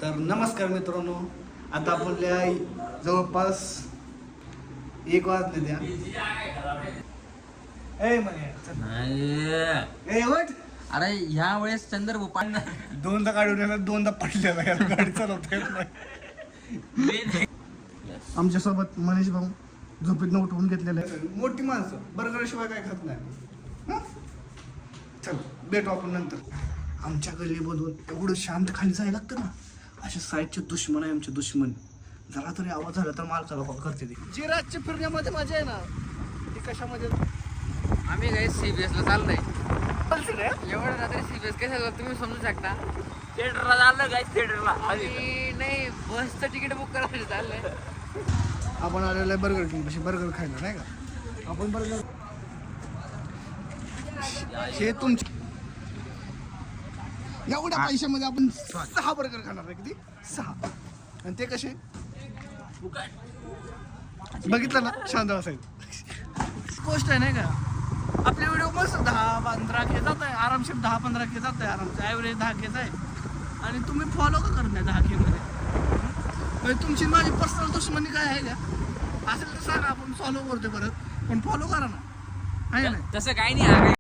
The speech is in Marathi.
तर नमस्कार मित्रांनो, आता आपल्या जवळपास 1 वाजले द्या. ए वट अरे ह्या वेळेस चंद्र भोपाळ दोनदा काढून याला दोनदा पडलेला यार, गाडी चालवता येत नाही. आमच्यासोबत मनीष भाऊ झोपेतनं उठवून घेतलेलं आहे. मोठी माणसं बर्गर शिवाय काय खात नाही. हं? चल भेटू आपण नंतर. आमच्या गल्लीमधून एवढं शांत खाली जायला लागतं ना, अशा साईडचे दुश्मन आहे आमचे दुश्मन. जरा तरी आवाज झाला तर मालकाला कॉल करते ती. जी रातची फिरण्यामध्ये मजा आहे ना, ती कशामध्ये? आम्ही काही CBS ला चाललोय. चालते ना? एवढं रात्री CBS कशाला तुम्ही समजू शकता. थिएटरला चाललं काय थिएटरला नाही बसचं तिकीट बुक करायला चाललंय. आपण आलेलं आहे बर्गर किंग पाशी बर्गर खायला, नाही का? आपण बर्गर हे तुमच्या एवढ्या पैशामध्ये आपण 6 बर्गर खाणार आहे. किती? 6. आणि ते कसे बघितलं ना, शांत असेल गोष्ट आहे नाही का? आपले व्हिडिओ मस्त 10-15 के जात आहे आरामशीर, 10-15 के जात आहे आरामचं, ॲव्हरेज 10 केच आहे. आणि तुम्ही फॉलो का करत नाही 10 के मध्ये? तुमची माझी पर्सनल दुश्मनी काय आहे का? असेल तर सांगा, आपण फॉलो करतो परत, पण फॉलो करा ना, आहे ना? तसं काही नाही.